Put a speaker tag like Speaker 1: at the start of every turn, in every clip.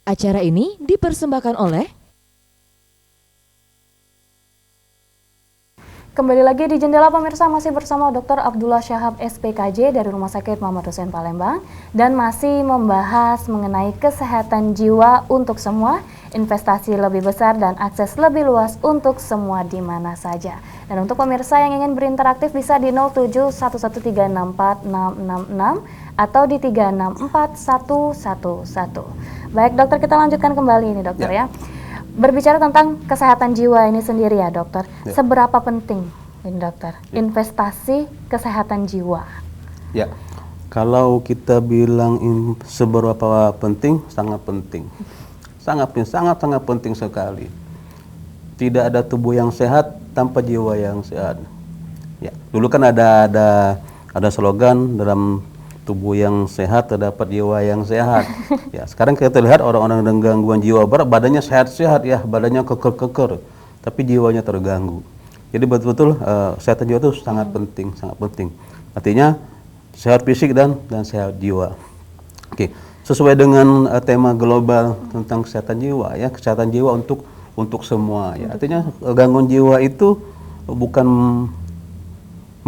Speaker 1: Acara ini dipersembahkan oleh
Speaker 2: Kembali lagi di Jendela Pemirsa, masih bersama Dr. Abdullah Syahab SPKJ dari Rumah Sakit Muhammad Hussein Palembang dan masih membahas mengenai kesehatan jiwa untuk semua, investasi lebih besar dan akses lebih luas untuk semua di mana saja. Dan untuk pemirsa yang ingin berinteraktif bisa di 0711364666 atau di 364111. Baik dokter, kita lanjutkan kembali ini dokter ya. Berbicara tentang kesehatan jiwa ini sendiri ya dokter, seberapa penting ini dokter investasi kesehatan jiwa?
Speaker 3: Ya, kalau kita bilang seberapa penting, sangat penting, sangat penting sekali. Tidak ada tubuh yang sehat tanpa jiwa yang sehat. Ya, dulu kan ada slogan dalam tubuh yang sehat terdapat jiwa yang sehat. Ya, sekarang kita lihat orang-orang dengan gangguan jiwa berat, badannya sehat-sehat ya, badannya keker-keker, tapi jiwanya terganggu. Jadi betul-betul kesehatan jiwa itu sangat penting, sangat penting. Artinya sehat fisik dan sehat jiwa. Oke, sesuai dengan tema global tentang kesehatan jiwa ya, kesehatan jiwa untuk semua ya. Artinya gangguan jiwa itu bukan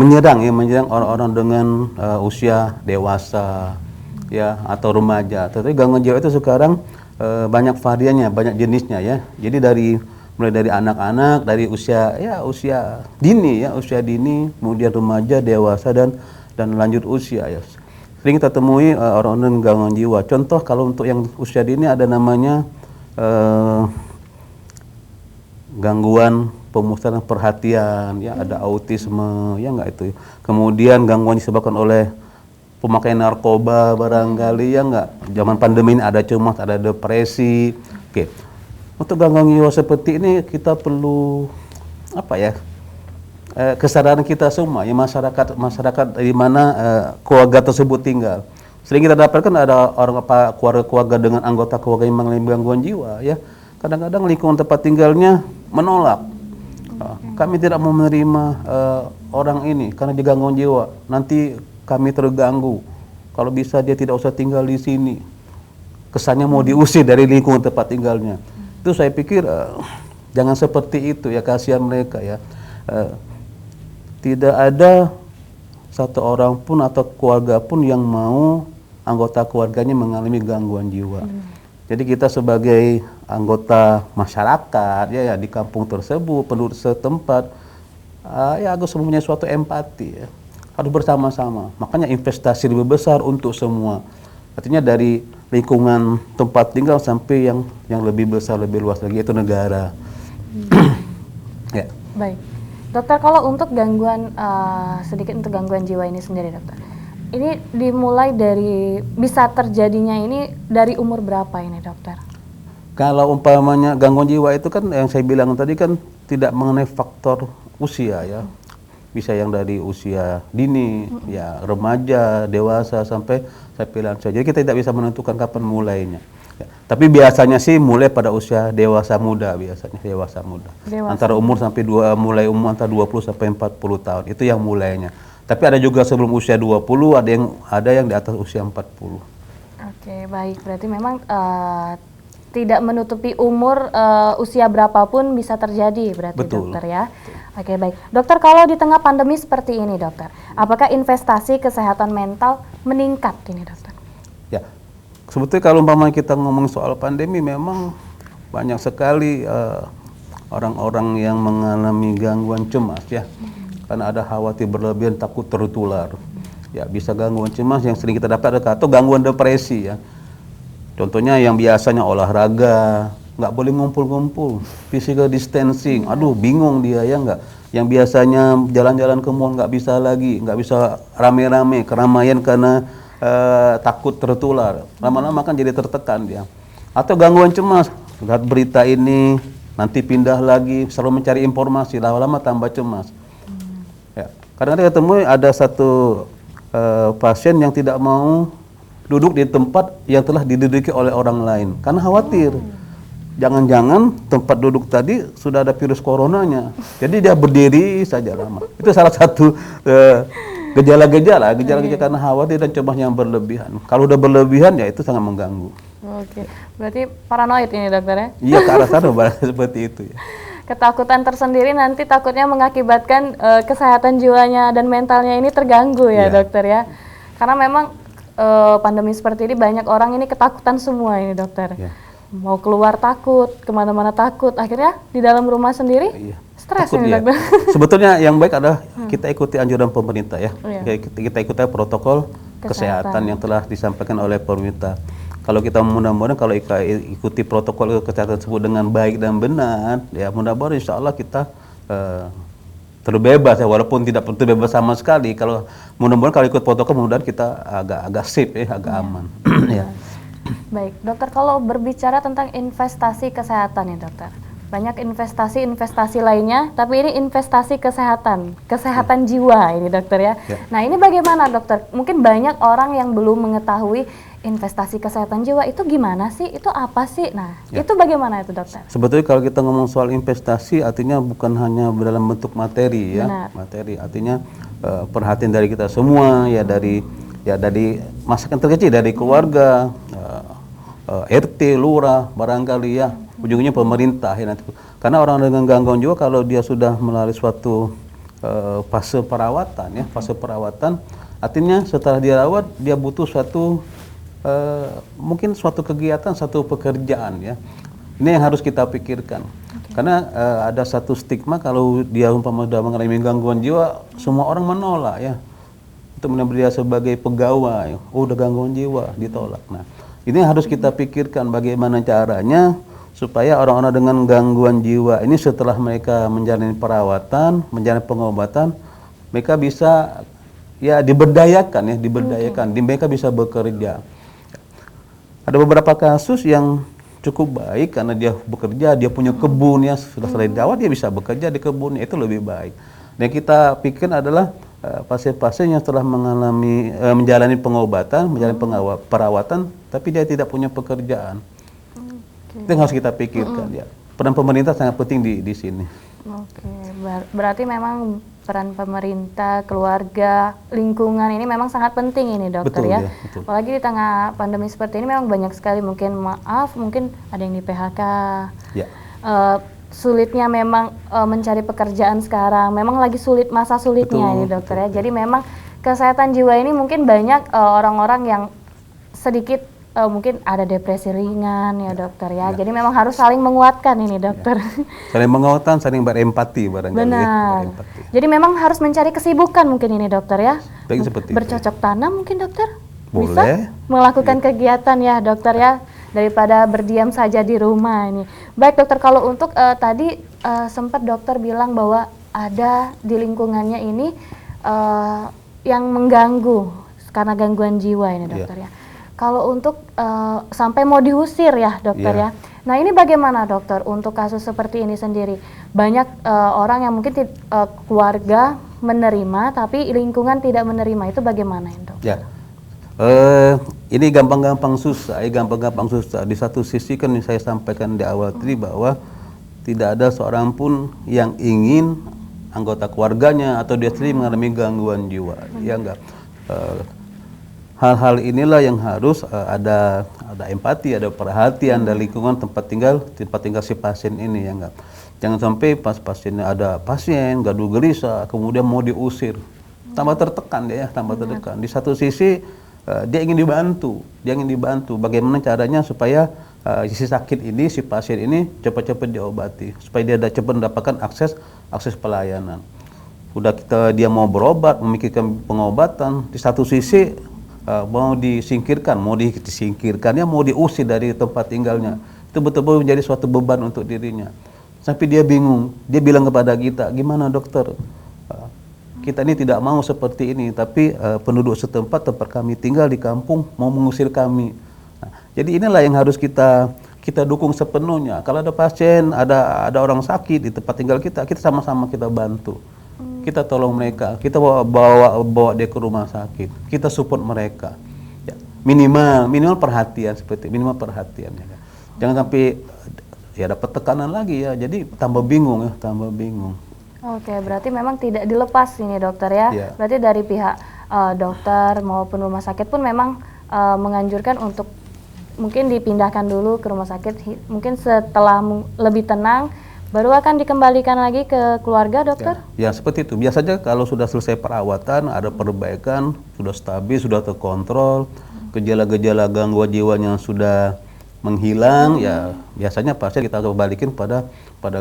Speaker 3: menyerang orang-orang dengan usia dewasa ya atau remaja. Tetapi gangguan jiwa itu sekarang banyak variannya, banyak jenisnya ya. Jadi mulai dari anak-anak, dari usia dini, kemudian remaja, dewasa dan lanjut usia ya. Sering kita temui orang-orang dengan gangguan jiwa. Contoh kalau untuk yang usia dini ada namanya gangguan pemusatan perhatian, ya ada autisme, ya enggak itu. Kemudian gangguan disebabkan oleh pemakaian narkoba barangkali, ya enggak. Zaman pandemi ini ada cemas, ada depresi. Oke. Untuk gangguan jiwa seperti ini kita perlu kesadaran kita semua, ya masyarakat di mana keluarga tersebut tinggal. Sering kita dapatkan ada keluarga dengan anggota keluarga yang mengalami gangguan jiwa, ya. Kadang-kadang lingkungan tempat tinggalnya menolak. Kami tidak mau menerima orang ini karena dia gangguan jiwa. Nanti kami terganggu. Kalau bisa dia tidak usah tinggal di sini. Kesannya mau diusir dari lingkungan tempat tinggalnya. Itu saya pikir jangan seperti itu ya, kasihan mereka ya. Tidak ada satu orang pun atau keluarga pun yang mau anggota keluarganya mengalami gangguan jiwa. Jadi kita sebagai anggota masyarakat ya di kampung tersebut, penduduk setempat, harus mempunyai suatu empati ya. Harus bersama-sama. Makanya investasi lebih besar untuk semua. Artinya dari lingkungan tempat tinggal sampai yang lebih besar, lebih luas lagi, yaitu negara. Ya.
Speaker 2: Baik. Dokter, kalau untuk gangguan untuk gangguan jiwa ini sendiri dokter, ini dimulai dari bisa terjadinya ini dari umur berapa ini dokter?
Speaker 3: Kalau umpamanya gangguan jiwa itu kan yang saya bilang tadi kan tidak mengenai faktor usia ya. Bisa yang dari usia dini, ya remaja, dewasa sampai saya bilang saja. Jadi kita tidak bisa menentukan kapan mulainya. Ya. Tapi biasanya sih mulai pada usia dewasa muda biasanya, dewasa muda. Antara umur sampai mulai umur antara 20 sampai 40 tahun. Itu yang mulainya. Tapi ada juga sebelum usia 20, ada yang di atas usia 40.
Speaker 2: Oke, baik. Berarti memang tidak menutupi umur, usia berapapun bisa terjadi berarti. Betul. Dokter ya. Oke, baik. Dokter, kalau di tengah pandemi seperti ini dokter, apakah investasi kesehatan mental meningkat ini dokter? Ya,
Speaker 3: sebetulnya kalau umpamanya kita ngomong soal pandemi memang banyak sekali orang-orang yang mengalami gangguan cemas ya. Karena ada khawatir berlebihan, takut tertular. Ya, bisa gangguan cemas yang sering kita dapat atau gangguan depresi ya. Contohnya yang biasanya olahraga, nggak boleh ngumpul-ngumpul, physical distancing, aduh bingung dia ya nggak. Yang biasanya jalan-jalan ke mall nggak bisa lagi, nggak bisa rame-rame, keramaian karena takut tertular. Lama-lama kan jadi tertekan dia. Atau gangguan cemas, lihat berita ini, nanti pindah lagi, selalu mencari informasi, lama-lama tambah cemas. Kadang-kadang ketemu ada satu pasien yang tidak mau duduk di tempat yang telah diduduki oleh orang lain karena khawatir. Jangan-jangan tempat duduk tadi sudah ada virus coronanya. Jadi dia berdiri saja lama. Itu salah satu gejala-gejala karena khawatir dan cemas yang berlebihan. Kalau udah berlebihan ya itu sangat mengganggu.
Speaker 2: Oke, berarti paranoid ini dokter ya?
Speaker 3: Iya, ke arah sana barangkali seperti itu ya.
Speaker 2: Ketakutan tersendiri nanti takutnya mengakibatkan kesehatan jiwanya dan mentalnya ini terganggu ya
Speaker 3: Iya.
Speaker 2: dokter ya. Karena memang pandemi seperti ini banyak orang ini ketakutan semua ini dokter.
Speaker 3: Iya.
Speaker 2: Mau keluar takut, kemana-mana takut, akhirnya di dalam rumah sendiri
Speaker 3: Iya.
Speaker 2: stres
Speaker 3: Takut
Speaker 2: ini
Speaker 3: dia.
Speaker 2: dokter.
Speaker 3: Sebetulnya yang baik adalah kita ikuti anjuran pemerintah ya.
Speaker 2: Iya.
Speaker 3: Kita ikuti protokol kesehatan yang telah disampaikan oleh pemerintah. Kalau kita mudah-mudahan kalau ikuti protokol kesehatan tersebut dengan baik dan benar, ya mudah-mudahan insya Allah kita terbebas ya, walaupun tidak terbebas sama sekali. Kalau mudah-mudahan kalau ikut protokol, mudah-mudahan kita agak safe ya, agak aman. Ya.
Speaker 2: Baik, dokter, kalau berbicara tentang investasi kesehatan nih dokter, banyak investasi lainnya, tapi ini investasi kesehatan jiwa ini dokter ya. Nah ini bagaimana dokter? Mungkin banyak orang yang belum mengetahui investasi kesehatan jiwa itu gimana sih? Itu apa sih? Nah itu bagaimana itu dokter?
Speaker 3: Sebetulnya kalau kita ngomong soal investasi, artinya bukan hanya dalam bentuk materi ya,
Speaker 2: Benar.
Speaker 3: materi, artinya perhatian dari kita semua ya, dari masyarakat terkecil, dari keluarga, RT, lurah, barangkali ya, ujungnya pemerintah ya nanti. Karena orang dengan gangguan jiwa kalau dia sudah melalui suatu fase perawatan ya, artinya setelah dirawat dia butuh suatu mungkin suatu kegiatan, satu pekerjaan ya. Ini yang harus kita pikirkan. Karena ada satu stigma kalau dia umpama sudah mengalami gangguan jiwa, semua orang menolak ya. Untuk menambah dia sebagai pegawai, udah gangguan jiwa, ditolak. Nah, ini harus kita pikirkan bagaimana caranya supaya orang-orang dengan gangguan jiwa ini setelah mereka menjalani perawatan, menjalani pengobatan, mereka bisa ya diberdayakan, mereka bisa bekerja. Ada beberapa kasus yang cukup baik karena dia bekerja, dia punya kebun ya, sudah selesai dirawat dia bisa bekerja di kebunnya, itu lebih baik. Dan kita pikir adalah pasien-pasien yang setelah menjalani pengobatan, menjalani perawatan, tapi dia tidak punya pekerjaan. Itu yang harus kita pikirkan ya. Peran pemerintah sangat penting di sini.
Speaker 2: Oke, berarti memang peran pemerintah, keluarga, lingkungan ini memang sangat penting ini dokter.
Speaker 3: Betul,
Speaker 2: ya.
Speaker 3: Betul.
Speaker 2: Apalagi di tengah pandemi seperti ini memang banyak sekali mungkin ada yang di PHK.
Speaker 3: Ya.
Speaker 2: Sulitnya memang mencari pekerjaan sekarang, memang lagi masa sulitnya ini dokter ya. Jadi memang kesehatan jiwa ini mungkin banyak orang-orang yang sedikit mungkin ada depresi ringan ya dokter ya. Jadi memang harus saling menguatkan ini dokter.
Speaker 3: Saling menguatkan, saling berempati barangkali.
Speaker 2: Benar.
Speaker 3: Ya, berempati.
Speaker 2: Jadi memang harus mencari kesibukan mungkin ini dokter ya.
Speaker 3: Seperti
Speaker 2: Bercocok tanam mungkin dokter.
Speaker 3: Boleh.
Speaker 2: Bisa melakukan kegiatan ya dokter ya, daripada berdiam saja di rumah ini. Baik dokter, kalau untuk tadi sempat dokter bilang bahwa ada di lingkungannya ini yang mengganggu karena gangguan jiwa ini dokter ya. Kalau untuk sampai mau diusir ya dokter ya. Nah ini bagaimana dokter untuk kasus seperti ini sendiri? Banyak orang yang mungkin keluarga menerima tapi lingkungan tidak menerima, itu bagaimana dok?
Speaker 3: Ya. Ini gampang-gampang susah. Di satu sisi kan saya sampaikan di awal tadi bahwa tidak ada seorang pun yang ingin anggota keluarganya atau dia sendiri mengalami gangguan jiwa. Ya enggak. Hal-hal inilah yang harus ada empati, ada perhatian dari lingkungan tempat tinggal si pasien ini ya enggak. Jangan sampai pas pasiennya ada pasien gaduh gelisah kemudian mau diusir. Tambah tertekan dia ya, tambah tertekan. Di satu sisi dia ingin dibantu bagaimana caranya supaya si sakit ini, si pasien ini cepat-cepat diobati supaya dia cepat mendapatkan akses pelayanan. Udah dia mau berobat, memikirkan pengobatan, di satu sisi mau disingkirkannya mau diusir dari tempat tinggalnya. Itu betul-betul menjadi suatu beban untuk dirinya. Sampai dia bingung, dia bilang kepada kita, gimana dokter? Kita ini tidak mau seperti ini, tapi penduduk setempat tempat kami tinggal di kampung mau mengusir kami. Nah, jadi inilah yang harus kita dukung sepenuhnya. Kalau ada pasien, ada orang sakit di tempat tinggal kita sama-sama kita bantu. Kita tolong mereka, kita bawa dia ke rumah sakit, kita support mereka. Ya, minimal perhatian minimal perhatian. Ya. Jangan sampai ya dapat tekanan lagi ya, jadi tambah bingung.
Speaker 2: Oke, berarti memang tidak dilepas ini dokter ya.
Speaker 3: Yeah.
Speaker 2: Berarti dari pihak dokter maupun rumah sakit pun memang menganjurkan untuk mungkin dipindahkan dulu ke rumah sakit, mungkin setelah lebih tenang baru akan dikembalikan lagi ke keluarga, dokter?
Speaker 3: Ya, seperti itu. Biasanya kalau sudah selesai perawatan, ada perbaikan, sudah stabil, sudah terkontrol, gejala-gejala gangguan jiwanya sudah menghilang, ya biasanya pasien kita kembalikan pada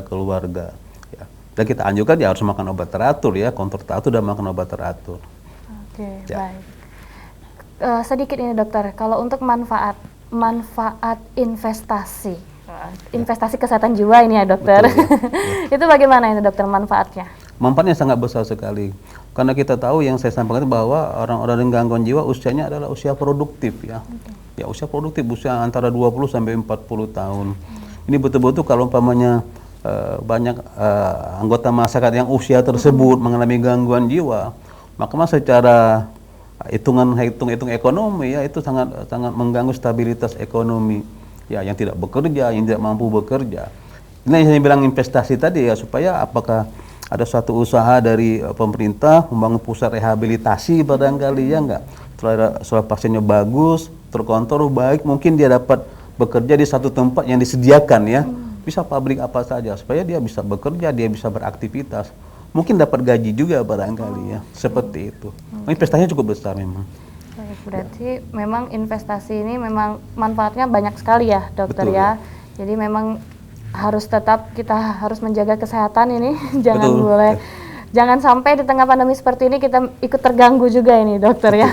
Speaker 3: keluarga. Ya. Dan kita anjurkan ya harus makan obat teratur ya, kontrol teratur dan makan obat teratur.
Speaker 2: Oke,
Speaker 3: Ya.
Speaker 2: baik. Sedikit ini dokter, kalau untuk manfaat investasi kesehatan jiwa ini ya dokter,
Speaker 3: Betul, ya.
Speaker 2: itu bagaimana ini dokter manfaatnya?
Speaker 3: Manfaatnya sangat besar sekali. Karena kita tahu yang saya sampaikan bahwa orang-orang dengan gangguan jiwa usianya adalah usia produktif ya. Ya, usia produktif, usia antara 20 sampai 40 tahun. Ini betul-betul kalau umpamanya banyak anggota masyarakat yang usia tersebut mengalami gangguan jiwa, maka secara hitung ekonomi ya itu sangat mengganggu stabilitas ekonomi. Ya, yang tidak bekerja, yang tidak mampu bekerja. Ini yang saya bilang investasi tadi ya, supaya apakah ada suatu usaha dari pemerintah membangun pusat rehabilitasi barangkali ya enggak. Setelah pasiennya bagus, terkontrol baik, mungkin dia dapat bekerja di satu tempat yang disediakan ya. Bisa pabrik apa saja supaya dia bisa bekerja, dia bisa beraktivitas. Mungkin dapat gaji juga barangkali ya. Seperti itu. Investasinya cukup besar memang.
Speaker 2: Baik, berarti memang investasi ini memang manfaatnya banyak sekali ya dokter.
Speaker 3: Betul,
Speaker 2: ya. Jadi memang kita harus menjaga kesehatan ini.
Speaker 3: Betul.
Speaker 2: Jangan sampai di tengah pandemi seperti ini kita ikut terganggu juga ini dokter.
Speaker 3: Betul.
Speaker 2: Ya.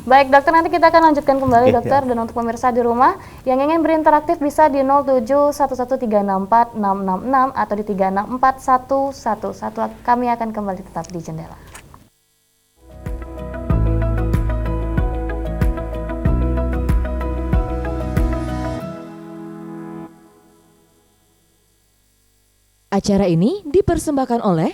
Speaker 2: Baik dokter, nanti kita akan lanjutkan kembali dokter.
Speaker 3: Ya.
Speaker 2: Dan untuk pemirsa di rumah yang ingin berinteraktif bisa di 07113646666 atau di 364111. Kami akan kembali tetap di Jendela.
Speaker 1: Acara ini dipersembahkan oleh